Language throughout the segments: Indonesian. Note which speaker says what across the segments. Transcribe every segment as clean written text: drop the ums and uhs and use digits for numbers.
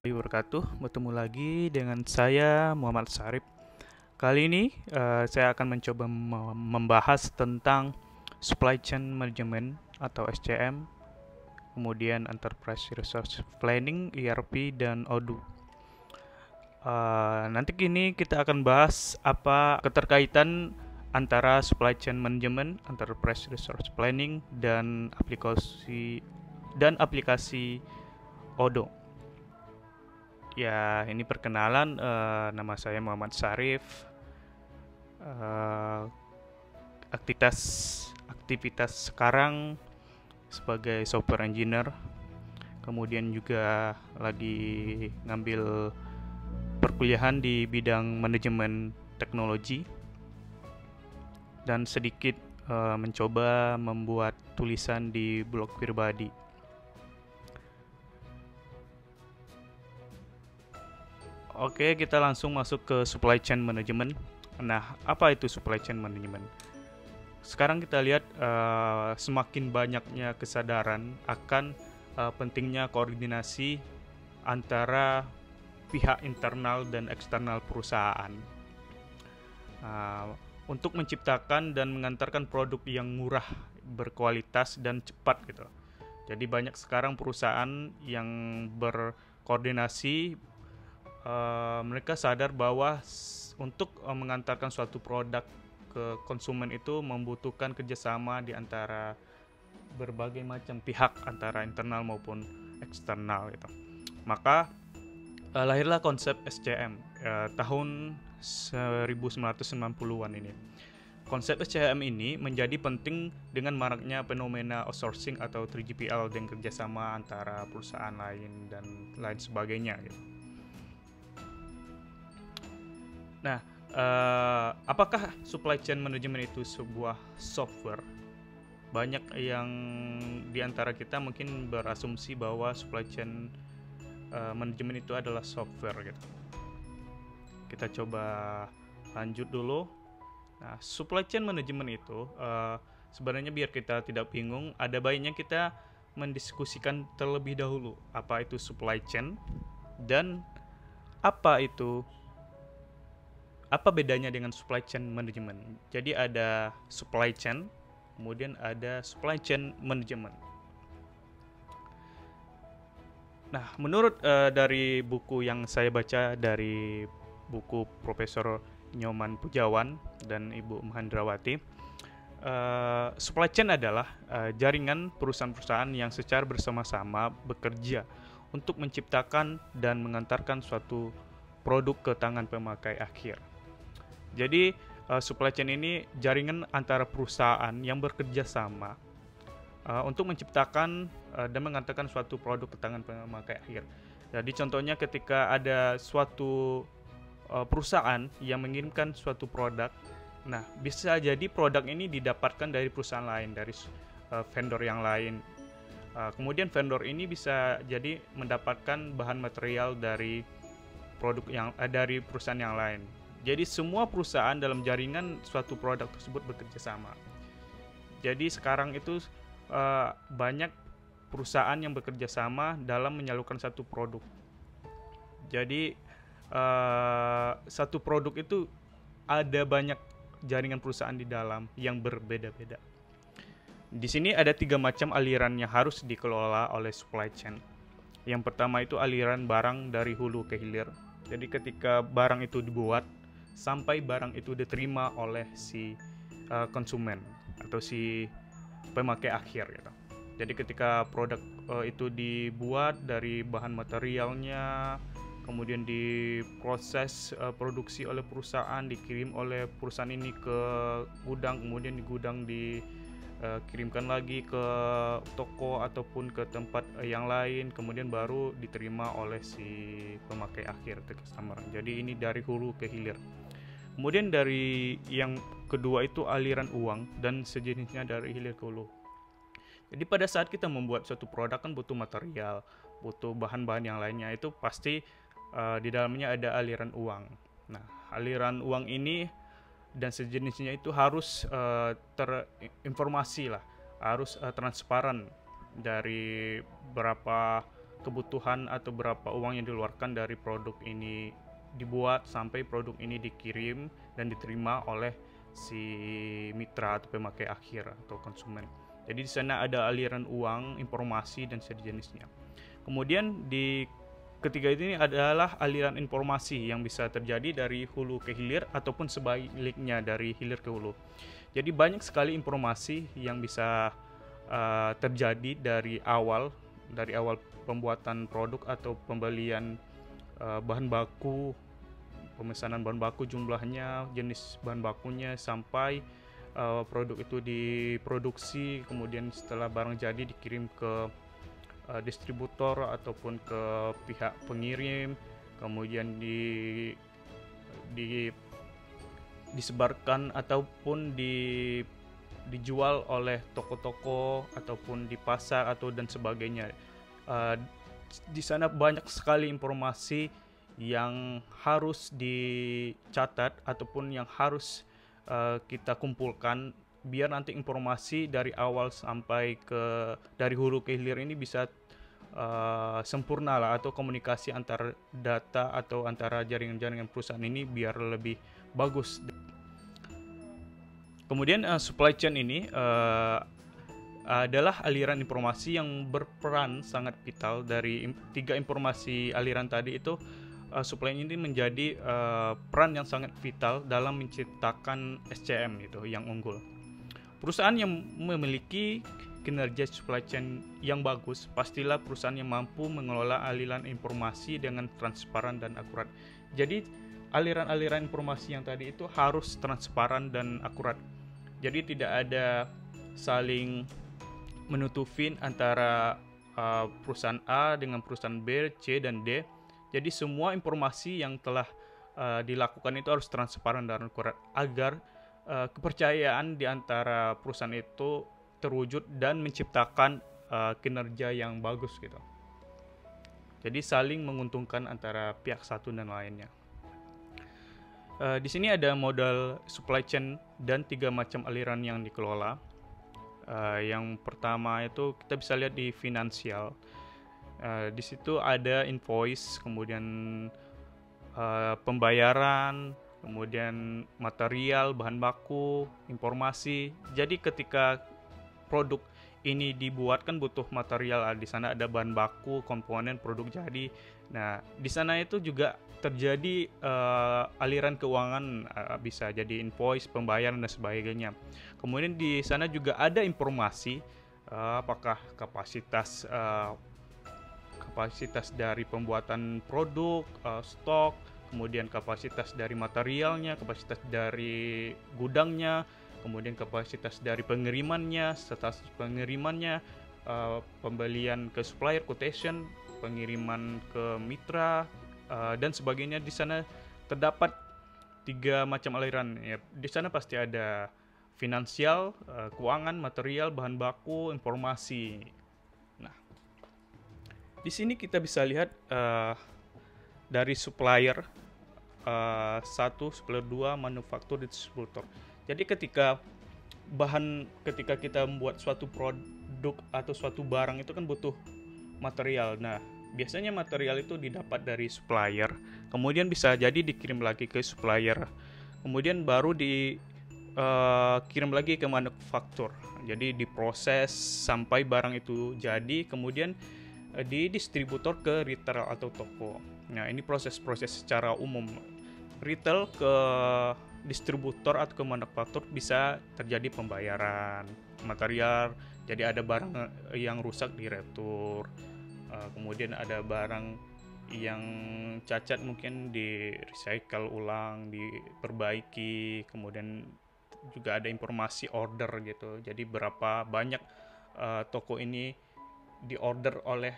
Speaker 1: Wabarakatuh. Bertemu lagi dengan saya Muhammad Sarip. Kali ini saya akan mencoba membahas tentang Supply Chain Management atau SCM, kemudian Enterprise Resource Planning (ERP) dan ODU. Nanti kini kita akan bahas apa keterkaitan antara Supply Chain Management, Enterprise Resource Planning dan aplikasi ODO. Ya, ini perkenalan. Nama saya Muhammad Sarif. Eh, aktivitas aktivitas sekarang sebagai software engineer, kemudian juga lagi ngambil perkuliahan di bidang manajemen teknologi, dan sedikit mencoba membuat tulisan di blog pribadi. Oke, kita langsung masuk ke supply chain management. Nah, apa itu supply chain management? Sekarang kita lihat semakin banyaknya kesadaran akan pentingnya koordinasi antara pihak internal dan eksternal perusahaan untuk menciptakan dan mengantarkan produk yang murah, berkualitas dan cepat gitu. Jadi banyak sekarang perusahaan yang berkoordinasi. Mereka sadar bahwa untuk mengantarkan suatu produk ke konsumen itu membutuhkan kerjasama di antara berbagai macam pihak, antara internal maupun eksternal gitu. Maka lahirlah konsep SCM tahun 1990-an ini. Konsep SCM ini menjadi penting dengan maraknya fenomena outsourcing atau 3PL dan kerjasama antara perusahaan lain dan lain sebagainya gitu. Nah, apakah supply chain management itu sebuah software? Banyak yang diantara kita mungkin berasumsi bahwa supply chain management itu adalah software gitu. Kita coba lanjut dulu. Nah, supply chain management itu sebenarnya biar kita tidak bingung, ada baiknya kita mendiskusikan terlebih dahulu apa itu supply chain dan apa bedanya dengan supply chain management. Jadi ada supply chain, kemudian ada supply chain management. Nah, menurut dari buku yang saya baca, dari buku Profesor Nyoman Pujawan dan Ibu Mahendrawati, supply chain adalah jaringan perusahaan-perusahaan yang secara bersama-sama bekerja untuk menciptakan dan mengantarkan suatu produk ke tangan pemakai akhir. Jadi supply chain ini jaringan antara perusahaan yang bekerja sama untuk menciptakan dan mengantarkan suatu produk ke tangan pemakai akhir. Jadi contohnya ketika ada suatu perusahaan yang mengirimkan suatu produk, nah bisa jadi produk ini didapatkan dari perusahaan lain, dari vendor yang lain. Kemudian vendor ini bisa jadi mendapatkan bahan material dari dari perusahaan yang lain. Jadi semua perusahaan dalam jaringan suatu produk tersebut bekerja sama. Jadi sekarang itu banyak perusahaan yang bekerja sama dalam menyalurkan satu produk. Jadi satu produk itu ada banyak jaringan perusahaan di dalam yang berbeda-beda. Di sini ada 3 macam aliran yang harus dikelola oleh supply chain. Yang pertama itu aliran barang dari hulu ke hilir. Jadi ketika barang itu dibuat sampai barang itu diterima oleh si konsumen atau si pemakai akhir gitu. Jadi ketika produk itu dibuat dari bahan materialnya, kemudian diproses produksi oleh perusahaan, dikirim oleh perusahaan ini ke gudang, kemudian di gudang dikirimkan lagi ke toko ataupun ke tempat yang lain, kemudian baru diterima oleh si pemakai akhir atau customer. Jadi ini dari hulu ke hilir. Kemudian dari yang kedua itu aliran uang dan sejenisnya dari hilir ke hulu. Jadi pada saat kita membuat suatu produk kan butuh material, butuh bahan-bahan yang lainnya, itu pasti di dalamnya ada aliran uang. Nah, aliran uang ini dan sejenisnya itu harus terinformasi lah, harus transparan dari berapa kebutuhan atau berapa uang yang dikeluarkan dari produk ini dibuat sampai produk ini dikirim dan diterima oleh si mitra atau pemakai akhir atau konsumen. Jadi di sana ada aliran uang, informasi dan sejenisnya. Kemudian di ketiga ini adalah aliran informasi yang bisa terjadi dari hulu ke hilir ataupun sebaliknya dari hilir ke hulu. Jadi banyak sekali informasi yang bisa terjadi dari awal pembuatan produk atau pembelian bahan baku, pemesanan bahan baku jumlahnya, jenis bahan bakunya, sampai produk itu diproduksi, kemudian setelah barang jadi dikirim ke distributor ataupun ke pihak pengirim, kemudian disebarkan ataupun dijual oleh toko-toko ataupun di pasar atau dan sebagainya. Di sana banyak sekali informasi yang harus dicatat ataupun yang harus kita kumpulkan biar nanti informasi dari awal sampai dari hulu ke hilir ini bisa sempurna lah, atau komunikasi antar data atau antara jaringan-jaringan perusahaan ini biar lebih bagus. Kemudian supply chain ini adalah aliran informasi yang berperan sangat vital. Dari tiga informasi aliran tadi itu, supply ini menjadi peran yang sangat vital dalam menciptakan SCM itu yang unggul. Perusahaan yang memiliki kinerja supply chain yang bagus pastilah perusahaan yang mampu mengelola aliran informasi dengan transparan dan akurat. Jadi aliran-aliran informasi yang tadi itu harus transparan dan akurat. Jadi tidak ada saling menutupin antara perusahaan A dengan perusahaan B, C, dan D. Jadi semua informasi yang telah dilakukan itu harus transparan dan akurat agar kepercayaan di antara perusahaan itu terwujud dan menciptakan kinerja yang bagus gitu. Jadi saling menguntungkan antara pihak satu dan lainnya. Di sini ada modal supply chain dan 3 macam aliran yang dikelola. Yang pertama itu kita bisa lihat di finansial. Di situ ada invoice, kemudian pembayaran, kemudian material, bahan baku, informasi. Jadi ketika produk ini dibuat kan butuh material, di sana ada bahan baku, komponen, produk jadi. Nah, di sana itu juga terjadi aliran keuangan, bisa jadi invoice, pembayaran dan sebagainya. Kemudian di sana juga ada informasi apakah kapasitas dari pembuatan produk, stok, kemudian kapasitas dari materialnya, kapasitas dari gudangnya, kemudian kapasitas dari pengirimannya, status pengirimannya, pembelian ke supplier, quotation, pengiriman ke mitra, dan sebagainya. Di sana terdapat 3 macam aliran. Ya, di sana pasti ada finansial, keuangan, material, bahan baku, informasi. Nah, di sini kita bisa lihat dari supplier 1, supplier 2, manufaktur, distributor. Jadi ketika kita membuat suatu produk atau suatu barang itu kan butuh material. Nah, biasanya material itu didapat dari supplier, kemudian bisa jadi dikirim lagi ke supplier, kemudian baru dikirim lagi ke manufaktur. Jadi diproses sampai barang itu jadi, kemudian di distributor ke retail atau toko. Nah, ini proses-proses secara umum. Retail ke distributor atau ke manufaktur bisa terjadi pembayaran material. Jadi ada barang yang rusak diretur, kemudian ada barang yang cacat mungkin di recycle ulang, diperbaiki, kemudian juga ada informasi order gitu. Jadi berapa banyak toko ini diorder oleh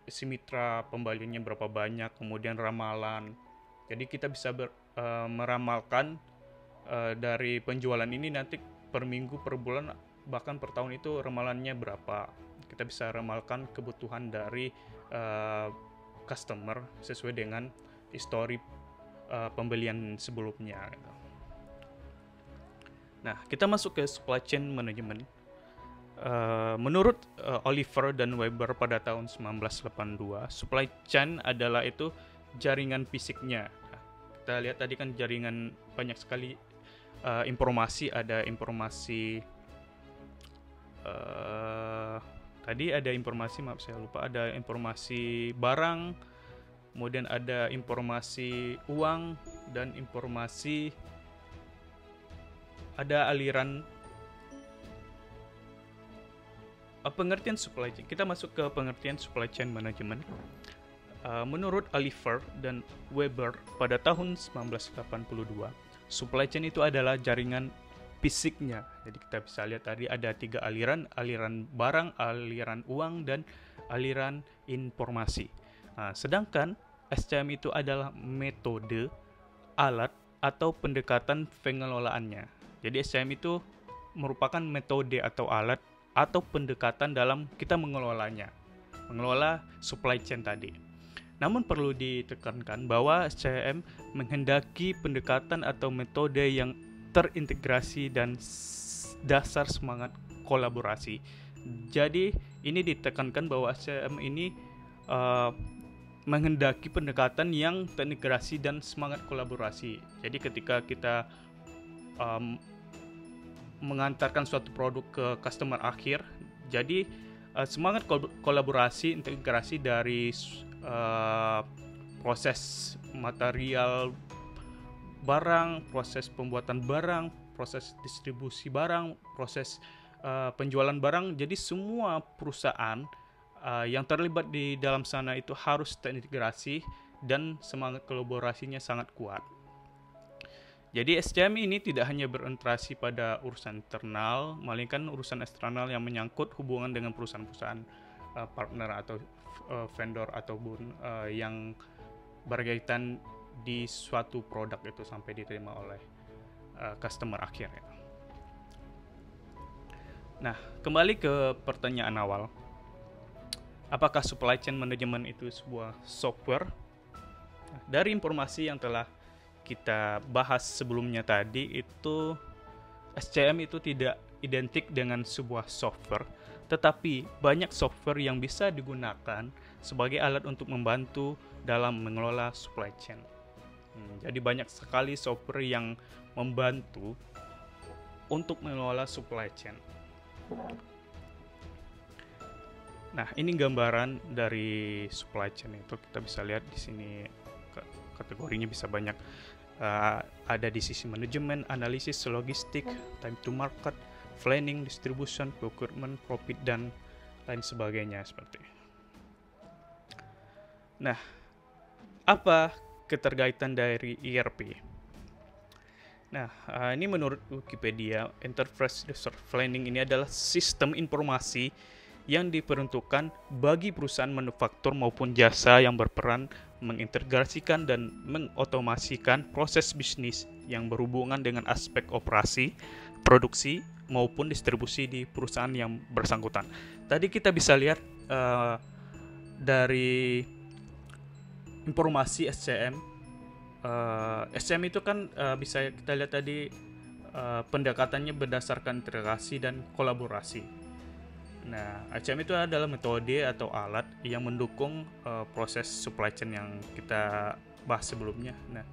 Speaker 1: si mitra pembeliannya, berapa banyak, kemudian ramalan. Jadi kita bisa meramalkan dari penjualan ini nanti per minggu, per bulan, bahkan per tahun itu ramalannya berapa. Kita bisa ramalkan kebutuhan dari customer sesuai dengan histori pembelian sebelumnya. Nah, kita masuk ke supply chain management. Menurut Oliver dan Weber pada tahun 1982, supply chain adalah itu jaringan fisiknya. Nah, kita lihat tadi kan jaringan banyak sekali informasi, ada informasi tadi ada informasi, maaf saya lupa, ada informasi barang, kemudian ada informasi uang, dan informasi ada aliran pengertian supply chain. Kita masuk ke pengertian supply chain management. Menurut Oliver dan Weber pada tahun 1982, supply chain itu adalah jaringan fisiknya. Jadi kita bisa lihat tadi ada 3 aliran: aliran barang, aliran uang, dan aliran informasi. Nah, sedangkan SCM itu adalah metode, alat, atau pendekatan pengelolaannya. Jadi SCM itu merupakan metode atau alat atau pendekatan dalam kita mengelolanya, mengelola supply chain tadi. Namun perlu ditekankan bahwa SCM menghendaki pendekatan atau metode yang terintegrasi dan dasar semangat kolaborasi. Jadi ini ditekankan bahwa SCM ini menghendaki pendekatan yang terintegrasi dan semangat kolaborasi. Jadi ketika kita mengantarkan suatu produk ke customer akhir, jadi semangat kolaborasi, integrasi dari proses material barang, proses pembuatan barang, proses distribusi barang, proses penjualan barang. Jadi semua perusahaan yang terlibat di dalam sana itu harus terintegrasi dan semangat kolaborasinya sangat kuat. Jadi SCM ini tidak hanya berorientasi pada urusan internal, melainkan urusan eksternal yang menyangkut hubungan dengan perusahaan-perusahaan partner atau vendor ataupun yang berkaitan di suatu produk itu sampai diterima oleh customer akhir. Nah, kembali ke pertanyaan awal. Apakah supply chain management itu sebuah software? Dari informasi yang telah kita bahas sebelumnya tadi, itu SCM itu tidak identik dengan sebuah software, tetapi banyak software yang bisa digunakan sebagai alat untuk membantu dalam mengelola supply chain. Jadi banyak sekali software yang membantu untuk mengelola supply chain. Nah, ini gambaran dari supply chain itu. Kita bisa lihat di sini kategorinya bisa banyak. Ada di sisi manajemen, analisis, logistik, time to market, planning, distribution, procurement, profit, dan lain sebagainya seperti. Nah, apa keterkaitan dari ERP? Nah, ini menurut Wikipedia, Enterprise Resource Planning ini adalah sistem informasi yang diperuntukkan bagi perusahaan manufaktur maupun jasa yang berperan mengintegrasikan dan mengotomasikan proses bisnis yang berhubungan dengan aspek operasi, produksi, maupun distribusi di perusahaan yang bersangkutan. Tadi kita bisa lihat dari informasi SCM. SCM itu kan bisa kita lihat tadi pendekatannya berdasarkan integrasi dan kolaborasi. Nah, SCM itu adalah metode atau alat yang mendukung proses supply chain yang kita bahas sebelumnya. Nah,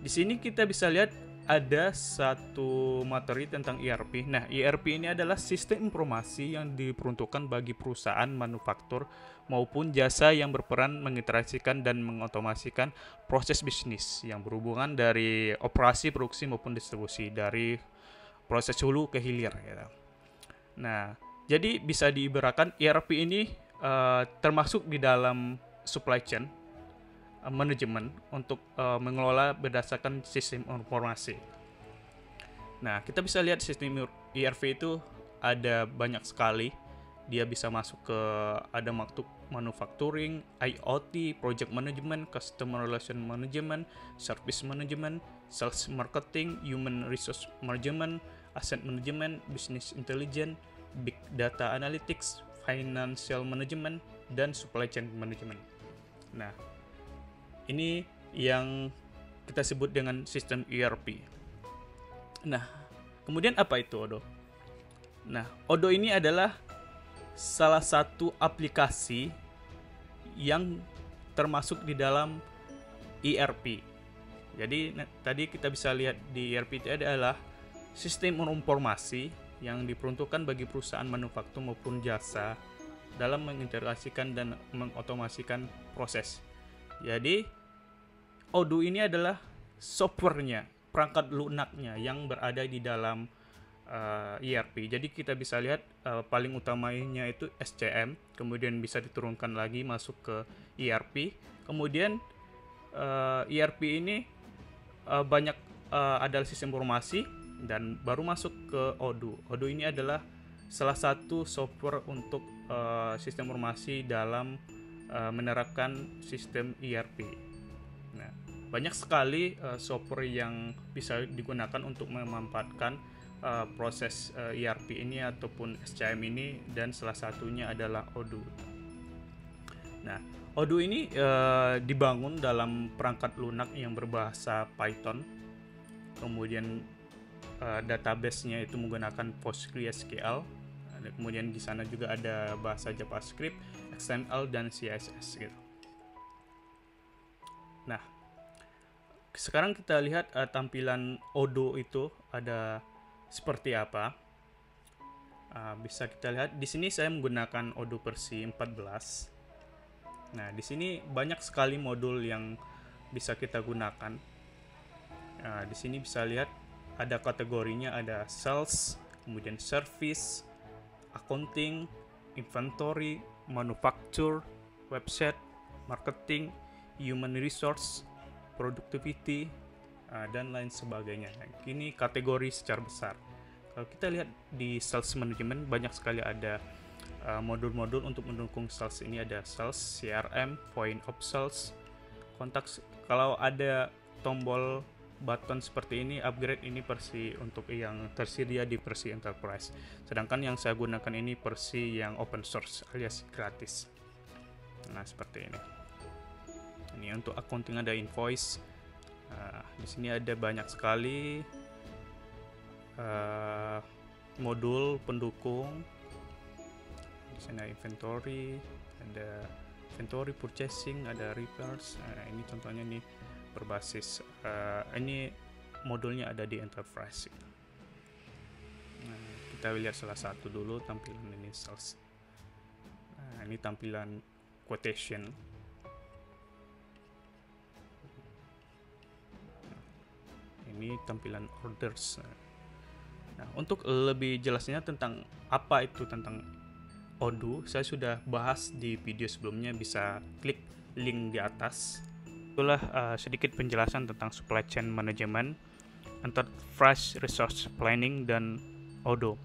Speaker 1: di sini kita bisa lihat ada satu materi tentang ERP. Nah, ERP ini adalah sistem informasi yang diperuntukkan bagi perusahaan manufaktur maupun jasa yang berperan mengintegrasikan dan mengotomasikan proses bisnis yang berhubungan dari operasi, produksi maupun distribusi dari proses hulu ke hilir. Gitu. Nah, jadi bisa diibaratkan ERP ini termasuk di dalam supply chain manajemen untuk mengelola berdasarkan sistem informasi. Nah, kita bisa lihat sistem ERP itu ada banyak sekali. Dia bisa masuk ke ada manufacturing, IoT, project management, customer relation management, service management, sales marketing, human resource management, asset management, business intelligence, big data analytics, financial management, dan supply chain management. Nah, ini yang kita sebut dengan sistem ERP. Nah, kemudian apa itu, Odo? Nah, Odoo ini adalah salah satu aplikasi yang termasuk di dalam ERP. Jadi tadi kita bisa lihat di ERP itu adalah sistem informasi yang diperuntukkan bagi perusahaan manufaktur maupun jasa dalam mengintegrasikan dan mengotomasikan proses. Jadi Odoo ini adalah softwarenya, perangkat lunaknya yang berada di dalam ERP. Jadi kita bisa lihat paling utamanya itu SCM, kemudian bisa diturunkan lagi masuk ke ERP. Kemudian ERP ini banyak adalah sistem informasi dan baru masuk ke Odoo. Odoo ini adalah salah satu software untuk sistem informasi dalam menerapkan sistem ERP. Nah, banyak sekali software yang bisa digunakan untuk memanfaatkan proses ERP ini ataupun SCM ini, dan salah satunya adalah Odoo. Nah, Odoo ini dibangun dalam perangkat lunak yang berbahasa Python. Kemudian database-nya itu menggunakan PostgreSQL. Kemudian di sana juga ada bahasa JavaScript, XML, dan CSS gitu. Nah, sekarang kita lihat tampilan Odoo itu ada seperti apa. Bisa kita lihat di sini saya menggunakan Odoo versi 14. Nah, di sini banyak sekali modul yang bisa kita gunakan. Di sini bisa lihat ada kategorinya, ada sales, kemudian service, accounting, inventory, manufacture, website, marketing, human resource, productivity, dan lain sebagainya. Nah, ini kategori secara besar. Kalau kita lihat di sales management, banyak sekali ada modul-modul untuk mendukung sales. Ini ada sales, CRM, point of sales, kontak. Kalau ada tombol button seperti ini, upgrade, ini versi untuk yang tersedia di versi enterprise. Sedangkan yang saya gunakan ini versi yang open source alias gratis. Nah, seperti ini. Ini untuk accounting ada invoice. Di sini ada banyak sekali modul pendukung. Di sini ada inventory, purchasing, ada repairs. Ini contohnya nih berbasis ini modulnya ada di enterprise. Nah, kita lihat salah satu dulu tampilan ini sales. Nah, ini tampilan quotation. Ini tampilan orders. Nah, untuk lebih jelasnya tentang apa itu tentang Odoo, saya sudah bahas di video sebelumnya, bisa klik link di atas. Itulah sedikit penjelasan tentang supply chain management, enterprise resource planning, dan Odoo.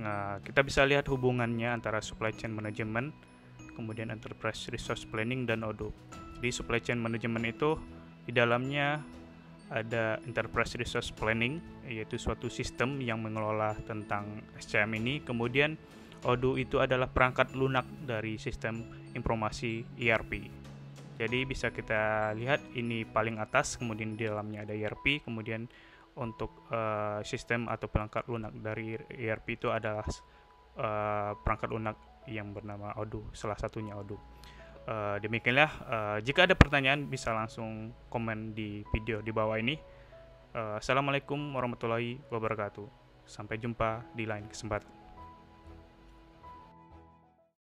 Speaker 1: Nah, kita bisa lihat hubungannya antara supply chain management, kemudian enterprise resource planning, dan Odoo. Di supply chain management itu di dalamnya ada enterprise resource planning, yaitu suatu sistem yang mengelola tentang SCM ini. Kemudian Odoo itu adalah perangkat lunak dari sistem informasi ERP. Jadi bisa kita lihat ini paling atas, kemudian di dalamnya ada ERP, kemudian untuk sistem atau perangkat lunak dari ERP itu adalah perangkat lunak yang bernama Odoo, salah satunya Odoo. Demikianlah, jika ada pertanyaan bisa langsung komen di video di bawah ini. Assalamualaikum warahmatullahi wabarakatuh. Sampai jumpa di lain kesempatan.